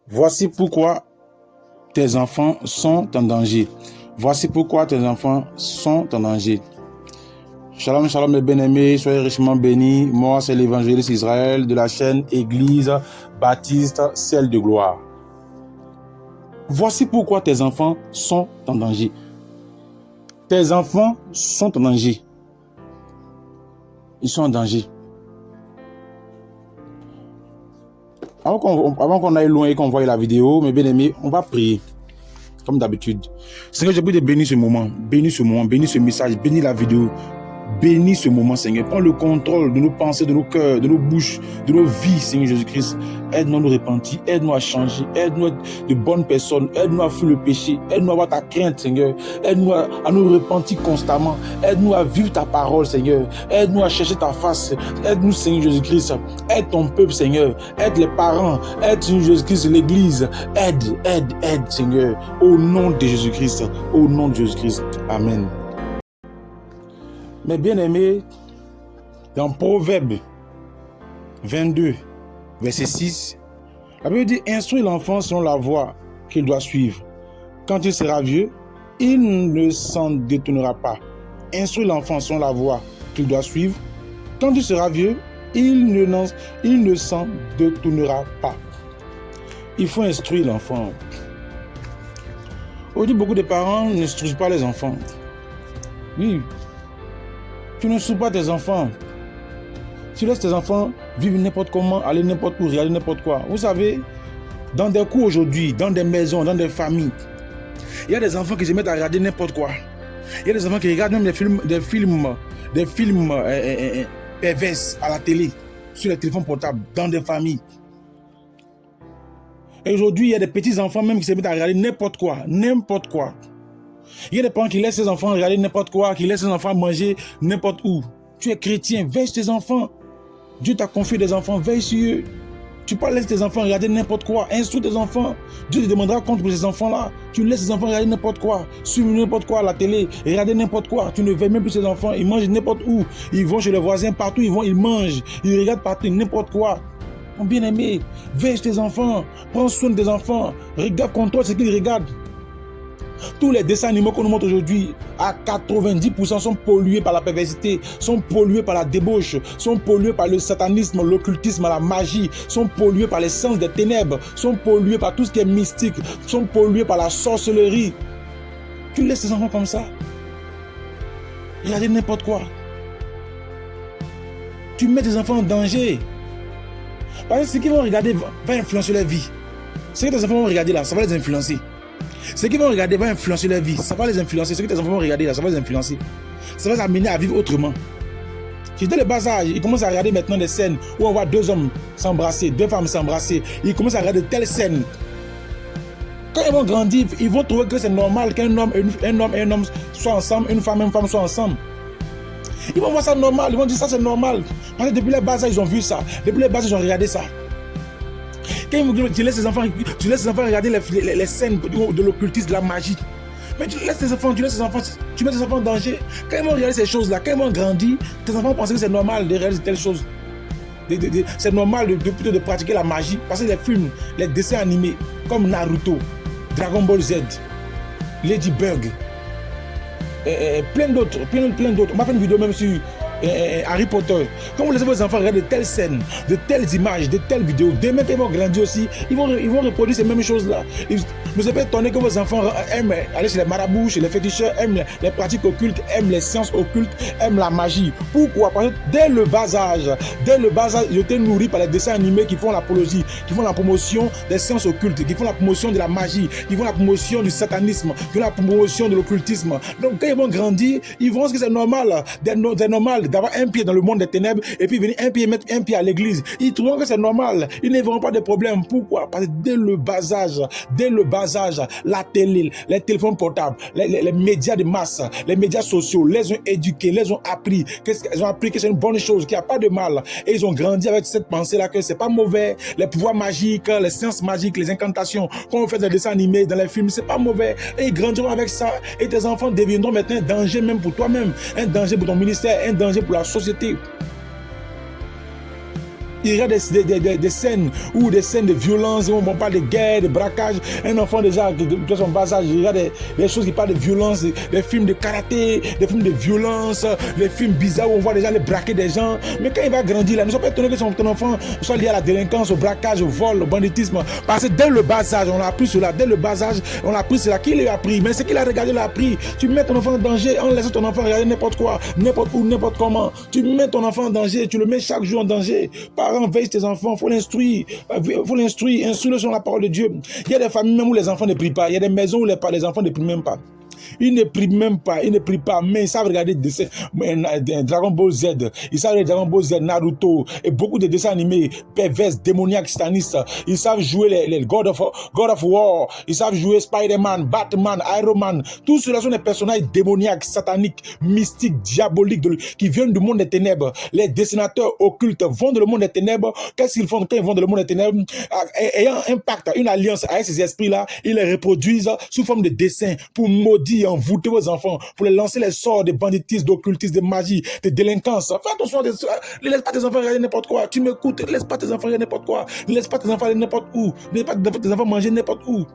Voici pourquoi tes enfants sont en danger. Voici pourquoi tes enfants sont en danger. Shalom, shalom mes bien-aimés, soyez richement bénis. Moi, c'est l'évangéliste Israël de la chaîne Église Baptiste, celle de gloire. Voici pourquoi tes enfants sont en danger. Tes enfants sont en danger. Ils sont en danger. Avant qu'on aille loin et qu'on voie la vidéo, mes bien-aimés, on va prier. Comme d'habitude. Seigneur, je prie de bénir ce moment, bénis ce message, bénis la vidéo. Bénis ce moment, Seigneur. Prends le contrôle de nos pensées, de nos cœurs, de nos bouches, de nos vies, Seigneur Jésus-Christ. Aide-nous à nous repentir, aide-nous à changer, aide-nous à être de bonnes personnes, aide-nous à fuir le péché, aide-nous à avoir ta crainte, Seigneur. Aide-nous à nous repentir constamment, aide-nous à vivre ta parole, Seigneur. Aide-nous à chercher ta face, aide-nous, Seigneur Jésus-Christ. Aide ton peuple, Seigneur. Aide les parents, aide, Seigneur Jésus-Christ, l'Église. Aide, Seigneur. Au nom de Jésus-Christ, au nom de Jésus-Christ. Amen. Mes bien-aimés, dans Proverbe 22, verset 6, la Bible dit « Instruis l'enfant selon la voie qu'il doit suivre. Quand il sera vieux, il ne s'en détournera pas. » Instruis l'enfant selon la voie qu'il doit suivre. Quand il sera vieux, il ne s'en détournera pas. Il faut instruire l'enfant. Aujourd'hui, beaucoup de parents n'instruisent pas les enfants. Oui. Tu ne soucies pas tes enfants. Tu laisses tes enfants vivre n'importe comment, aller n'importe où, regarder n'importe quoi. Vous savez, dans des cours aujourd'hui, dans des maisons, dans des familles, il y a des enfants qui se mettent à regarder n'importe quoi. Il y a des enfants qui regardent même des films pervers à la télé, sur les téléphones portables, dans des familles. Et aujourd'hui, il y a des petits enfants même qui se mettent à regarder n'importe quoi, n'importe quoi. Il y a des parents qui laissent ses enfants regarder n'importe quoi, qui laissent ses enfants manger n'importe où. Tu es chrétien, veille sur tes enfants. Dieu t'a confié des enfants, veille sur eux. Tu ne peux pas laisser tes enfants regarder n'importe quoi. Instruis tes enfants. Dieu te demandera compte pour ces enfants-là. Tu laisses tes enfants regarder n'importe quoi, suivre n'importe quoi à la télé, regarder n'importe quoi. Tu ne veilles même plus ces enfants. Ils mangent n'importe où. Ils vont chez les voisins, partout ils vont, ils mangent. Ils regardent partout, n'importe quoi. Mon bien-aimé, veille sur tes enfants. Prends soin de tes enfants. Regarde, contrôle ce qu'ils regardent. Tous les dessins animés qu'on nous montre aujourd'hui, à 90% sont pollués par la perversité, sont pollués par la débauche, sont pollués par le satanisme, l'occultisme, la magie, sont pollués par les sens des ténèbres, sont pollués par tout ce qui est mystique, sont pollués par la sorcellerie. Tu laisses tes enfants comme ça. Regardez n'importe quoi. Tu mets tes enfants en danger. Parce que ce qu'ils vont regarder va influencer leur vie. Ce que tes enfants vont regarder là, ça va les influencer. Ce qu'ils vont regarder va influencer leur vie. Ça va les influencer. Ce que tes enfants vont regarder là, ça va les influencer. Ça va les amener à vivre autrement. J'étais le bas âge. Ils commencent à regarder maintenant des scènes où on voit deux hommes s'embrasser, deux femmes s'embrasser. Ils commencent à regarder telles scènes. Quand ils vont grandir, ils vont trouver que c'est normal qu'un homme et un homme soient ensemble, une femme et une femme soient ensemble. Ils vont voir ça normal. Ils vont dire ça c'est normal. Parce que depuis le bas âge, ils ont vu ça. Depuis le bas âge, ils ont regardé ça. Quand tu laisses les enfants regarder les scènes de l'occultisme, de la magie. Mais tu laisses tes enfants, tu mets tes enfants en danger. Quand ils vont regarder ces choses-là, quand ils vont grandir, tes enfants vont penser que c'est normal de réaliser telles choses. C'est normal de pratiquer la magie. Parce que les films, les dessins animés, comme Naruto, Dragon Ball Z, Ladybug, plein d'autres. On m'a fait une vidéo même sur Harry Potter. Quand vous laissez vos enfants regarder de telles scènes, de telles images, de telles vidéos, demain qu'ils vont grandir aussi, ils vont reproduire ces mêmes choses-là. Vous avez étonné que vos enfants aiment aller chez les marabouts, chez les féticheurs, aiment les pratiques occultes, aiment les sciences occultes, aiment la magie. Pourquoi? Parce que dès le bas âge, ils étaient nourris par les dessins animés qui font l'apologie, qui font la promotion des sciences occultes, qui font la promotion de la magie, qui font la promotion du satanisme, qui font la promotion de l'occultisme. Donc quand ils vont grandir, ils vont dire que c'est normal, d'avoir un pied dans le monde des ténèbres et puis venir mettre un pied à l'église. Ils trouveront que c'est normal. Ils ne verront pas de problème. Pourquoi? Parce que dès le bas âge, la télé, les téléphones portables, les médias de masse, les médias sociaux, les ont éduqués, les ont appris. Ils ont appris que c'est une bonne chose, qu'il n'y a pas de mal. Et ils ont grandi avec cette pensée-là que c'est pas mauvais. Les pouvoirs magiques, les sciences magiques, les incantations, quand on fait des dessins animés dans les films, c'est pas mauvais. Et ils grandiront avec ça. Et tes enfants deviendront maintenant un danger même pour toi-même, un danger pour ton ministère, un danger pour la société. Il regarde des scènes ou des scènes de violence, on parle de guerre, de braquage. Un enfant déjà, de son bas âge, il regarde des choses qui parlent de violence, des films de karaté, des films de violence, des films bizarres où on voit déjà les braquer des gens. Mais quand il va grandir, là, ne sois pas étonné que ton enfant soit lié à la délinquance, au braquage, au vol, au banditisme. Parce que dès le bas âge, on a appris cela. Dès le bas âge, on a appris cela. Qui lui a appris? Mais ce qu'il a regardé, l'a appris. Tu mets ton enfant en danger en laissant ton enfant regarder n'importe quoi, n'importe où, n'importe comment. Tu mets ton enfant en danger, tu le mets chaque jour en danger. Parents, veille tes enfants, faut l'instruire, instruire sur la parole de Dieu. Il y a des familles même où les enfants ne prient pas. Il y a des maisons où les enfants ne prient même pas. Ils ne prient même pas, ils ne prient pas, mais ils savent regarder des dessins, Dragon Ball Z, ils savent regarder Dragon Ball Z, Naruto, et beaucoup de dessins animés, pervers, démoniaques, satanistes. Ils savent jouer les God of War, ils savent jouer Spider-Man, Batman, Iron Man. Tous ceux-là sont des personnages démoniaques, sataniques, mystiques, diaboliques, qui viennent du monde des ténèbres. Les dessinateurs occultes vont dans le monde des ténèbres. Qu'est-ce qu'ils font quand ils vont dans le monde des ténèbres? Ayant un pacte, une alliance avec ces esprits-là, ils les reproduisent sous forme de dessins pour maudire, envoûter vos enfants, pour les lancer les sorts de banditisme, d'occultisme, de magie, de délinquance. Fais attention, ne laisse pas tes enfants regarder n'importe quoi. Tu m'écoutes, ne laisse pas tes enfants regarder n'importe quoi. Ne laisse pas tes enfants aller n'importe où. Ne laisse pas tes enfants manger n'importe où.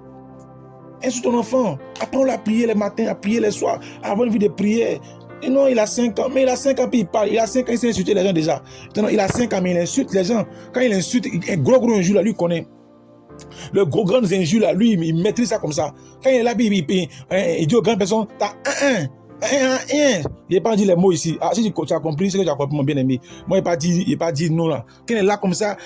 Insulte ton enfant. Apprends-le à prier les matins, à prier les soirs, à avoir une vie de prière. Et non, il a 5 ans, mais il a 5 ans, puis il parle. Il a 5 ans, il sait insulter les gens déjà. Non, il a 5 ans, mais il insulte les gens. Quand il insulte, un gros injure, là, lui, connaît. Le gros grand injure, là, lui, il maîtrise ça comme ça. Quand il est là, il dit aux grandes personnes, t'as un. Il n'a pas dit les mots ici. Ah, si tu as compris, c'est que tu as compris, mon bien-aimé. Moi, il n'a pas dit non, là. Quand il est là comme ça,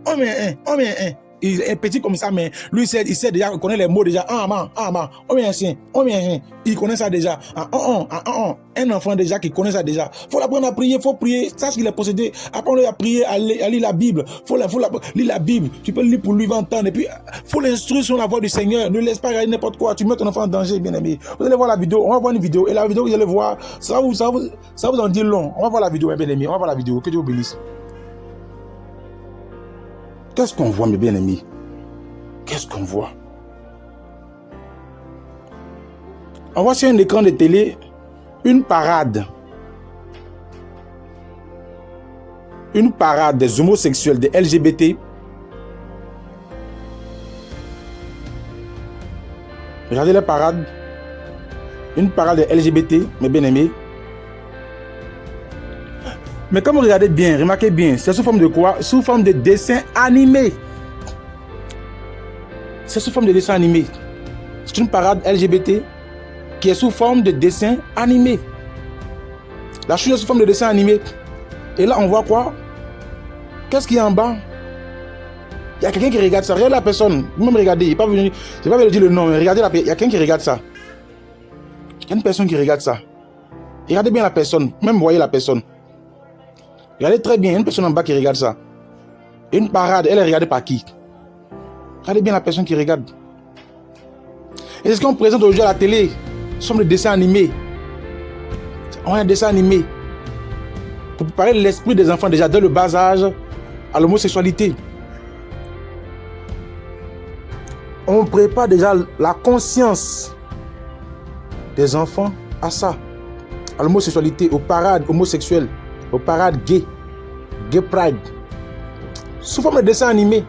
on met un. Il est petit comme ça, mais lui, il sait déjà, il connaît les mots déjà. On met un chien. Il connaît ça déjà. Un enfant déjà qui connaît ça déjà. Faut l'apprendre à prier, faut prier. Sache qu'il est possédé. Apprends-le à prier, à lire la Bible. Faut lire la Bible. Tu peux le lire pour lui entendre. Et puis, faut l'instruire sur la voix du Seigneur. Ne laisse pas regarder n'importe quoi. Tu mets ton enfant en danger, bien aimé. Vous allez voir la vidéo. On va voir une vidéo. Et la vidéo que vous allez voir, ça vous en dit long. On va voir la vidéo, bien aimé. On va voir la vidéo. Que Dieu vous bénisse. Qu'est-ce qu'on voit, mes bien-aimés? Qu'est-ce qu'on voit? On voit sur un écran de télé une parade. Une parade des homosexuels, des LGBT. Regardez la parade. Une parade des LGBT, mes bien-aimés. Mais comme vous regardez bien, remarquez bien, c'est sous forme de quoi? Sous forme de dessin animé. C'est sous forme de dessin animé. C'est une parade LGBT qui est sous forme de dessin animé. La chose est sous forme de dessin animé. Et là, on voit quoi? Qu'est-ce qu'il y a en bas? Il y a quelqu'un qui regarde ça. Regardez la personne. Vous-même regardez. Je ne vais pas vous dire le nom, mais regardez il y a quelqu'un qui regarde ça. Il y a une personne qui regarde ça. Regardez bien la personne. Même voyez la personne. Regardez très bien, une personne en bas qui regarde ça. Une parade, elle est regardée par qui? Regardez bien la personne qui regarde. Et c'est ce qu'on présente aujourd'hui à la télé. Ce sont des dessins animés. On a un dessin animé. Pour préparer l'esprit des enfants déjà dès le bas âge à l'homosexualité. On prépare déjà la conscience des enfants à ça. À l'homosexualité, aux parades homosexuelles. Aux parades gay pride, sous forme de dessin animé.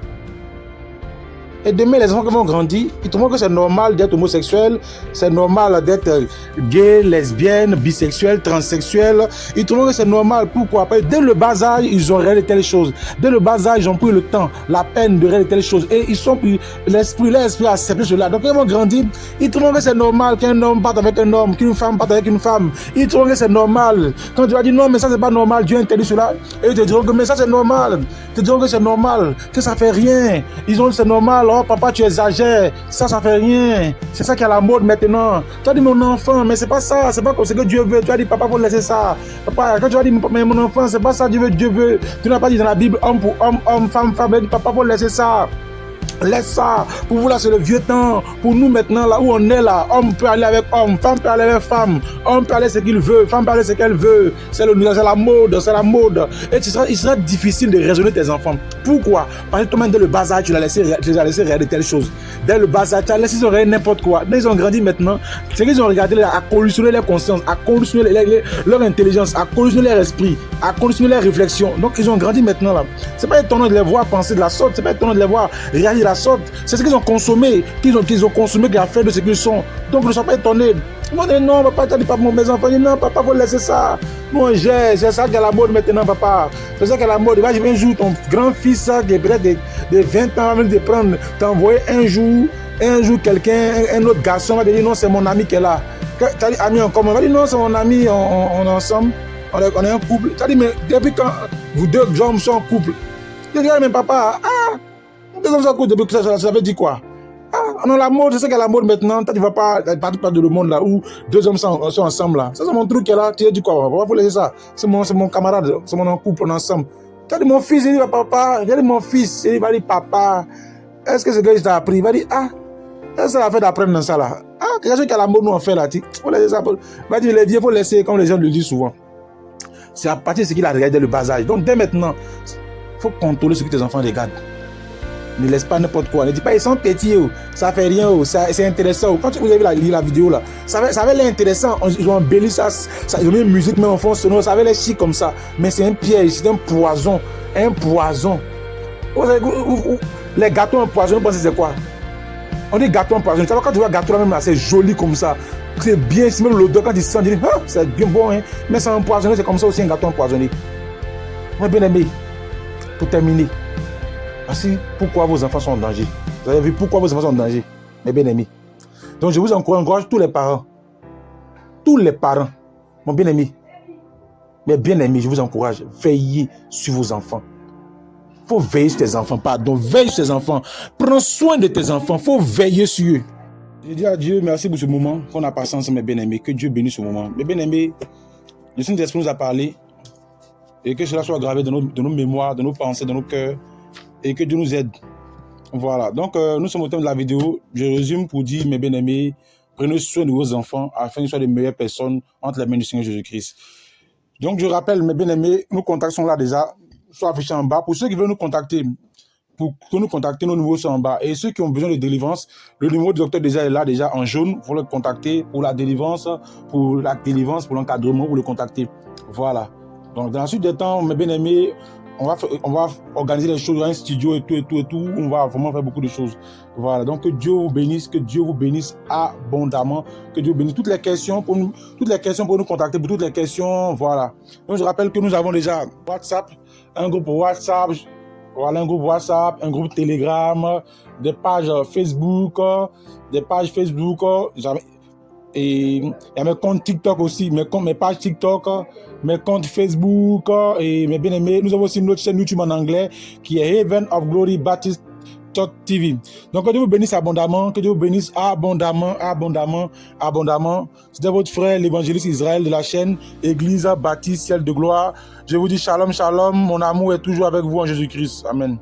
Et demain, les enfants qui vont grandir, ils trouveront que c'est normal d'être homosexuel, c'est normal d'être gay, lesbienne, bisexuel, transsexuel. Ils trouveront que c'est normal. Pourquoi? Parce que dès le bas âge, ils ont réalisé telles choses. Dès le bas âge, ils ont pris le temps, la peine de réaliser telles choses. Et ils sont pris, l'esprit a accepté cela. Donc, ils vont grandir. Ils trouveront que c'est normal qu'un homme parte avec un homme, qu'une femme parte avec une femme. Ils trouveront que c'est normal. Quand tu vas dire non, mais ça, c'est pas normal, Dieu interdit cela. Et ils te diront que mais ça, c'est normal. Ils te diront que c'est normal, que ça fait rien. Ils ont dit c'est normal. Oh papa, tu exagères, ça fait rien. C'est ça qui est à la mode maintenant. Tu as dit mon enfant, mais c'est pas ça, c'est pas comme ce que Dieu veut. Tu as dit papa, faut laisser ça. Papa, quand tu as dit mais mon enfant, c'est pas ça Dieu veut. Tu n'as pas dit dans la Bible homme pour homme, femme, femme. Papa, faut laisser ça. Laisse ça. Pour vous là, c'est le vieux temps. Pour nous maintenant, là où on est là, homme peut aller avec homme, femme peut aller avec femme, homme peut aller ce qu'il veut, femme peut aller ce qu'elle veut. C'est la mode, c'est la mode. Et il sera difficile de raisonner tes enfants. Pourquoi? Parce que toi-même, dès le bas âge, tu les as laissé regarder telle chose. Dès le bas âge, tu as laissé regarder n'importe quoi. Dès qu'ils ont grandi maintenant, c'est qu'ils ont regardé là, à conditionner leur conscience, à conditionner leur intelligence, à conditionner leur esprit, à conditionner leur réflexion. Donc, ils ont grandi maintenant là. C'est pas étonnant de les voir penser de la sorte, c'est pas étonnant de les voir réagir de la sorte. C'est ce qu'ils ont consommé, qu'ils ont consommé qui a fait de ce qu'ils sont. Donc ne sois pas étonné. Ils vont dire non, papa, tu as dit pas mes enfants. Ils disent non, papa, faut laisser ça. Moi, c'est ça qui est la mode maintenant, papa. C'est ça qui est la mode. Imagine un jour ton grand-fils qui est peut-être de 20 ans avant de prendre, t'envoyer un jour quelqu'un, un autre garçon va te dire non, c'est mon ami qui est là. Tu as dit ami en commun, il va dire non, c'est mon ami, on est ensemble, on est un couple. Tu as dit mais depuis quand vous deux hommes sont en couple? Tu dis mais papa, deux hommes sont en couple depuis que ça veut dire quoi? Non, la mode, c'est ça qu'est la mode maintenant. Tu ne vas pas partir de le monde là où deux hommes sont ensemble là. Ça, c'est mon truc qui est là. Tu as dit quoi? Pourquoi faut laisser ça? C'est mon camarade, c'est mon couple, on est ensemble. Tu as dit mon fils, il dit papa. Il a dit mon fils, il va dire papa. Est-ce que ce gars, il t'a appris? Il va dire est-ce que ça va faire d'apprendre dans ça là? Quelque chose qui a la mode, nous on fait là. Faut laisser ça. Il va dire les vieux, il faut laisser, comme les gens le disent souvent. C'est à partir de ce qu'il a regardé le bas âge. Donc dès maintenant, il faut contrôler ce que tes enfants regardent. Ne laisse pas n'importe quoi. Ne dis pas ils sont petits, ça fait rien, c'est intéressant. Quand vous avez lu la vidéo là, ça avait l'air intéressant. Ils ont embelli ça, ils ont mis une musique mais en fond sonore, ça avait l'air chic comme ça. Mais c'est un piège, c'est un poison. Un poison. Les gâteaux empoisonnés, vous pensez c'est quoi? On dit gâteau empoisonné. Quand tu vois gâteau là même là, c'est joli comme ça. C'est bien, c'est même l'odeur quand ils sentent, ils disent c'est bien bon, hein. Mais c'est empoisonné, c'est comme ça aussi un gâteau empoisonné. Moi bien aimé, pour terminer. Voici pourquoi vos enfants sont en danger. Vous avez vu pourquoi vos enfants sont en danger, mes bien-aimés. Donc je vous encourage tous les parents, mon bien-aimé, mes bien-aimés, je vous encourage, veillez sur vos enfants. Il faut veiller sur tes enfants, pardon, veille sur tes enfants. Prends soin de tes enfants, il faut veiller sur eux. Je dis à Dieu, merci pour ce moment qu'on a passé ensemble, mes bien-aimés. Que Dieu bénisse ce moment. Mes bien-aimés, le Saint-Esprit nous a parlé et que cela soit gravé dans nos mémoires, dans nos pensées, dans nos cœurs. Et que Dieu nous aide. Voilà. Donc, nous sommes au thème de la vidéo. Je résume pour dire, mes bien-aimés, prenez soin de vos enfants afin qu'ils soient les meilleures personnes entre les mains du Seigneur Jésus-Christ. Donc, je rappelle, mes bien-aimés, nos contacts sont là déjà, sont affichés en bas. Pour ceux qui veulent nous contacter, nos numéros sont en bas. Et ceux qui ont besoin de délivrance, le numéro du docteur déjà est là, déjà en jaune. Vous le contacter pour la délivrance, pour l'encadrement, vous le contacter. Voilà. Donc, dans la suite des temps, mes bien-aimés, on va organiser les choses dans un studio et tout. On va vraiment faire beaucoup de choses. Voilà. Donc, que Dieu vous bénisse abondamment. Que Dieu bénisse toutes les questions pour nous contacter, pour toutes les questions. Voilà. Donc, je rappelle que nous avons déjà WhatsApp, un groupe WhatsApp. Voilà, un groupe WhatsApp, un groupe Telegram, des pages Facebook. Et il y a mes comptes TikTok aussi, mes pages TikTok, mes comptes Facebook et mes bien-aimés. Nous avons aussi une autre chaîne YouTube en anglais qui est Heaven of Glory Baptist Church TV. Donc que Dieu vous bénisse abondamment, C'était votre frère, l'évangéliste Israël de la chaîne Église Baptiste Ciel de Gloire. Je vous dis shalom, shalom. Mon amour est toujours avec vous en Jésus-Christ. Amen.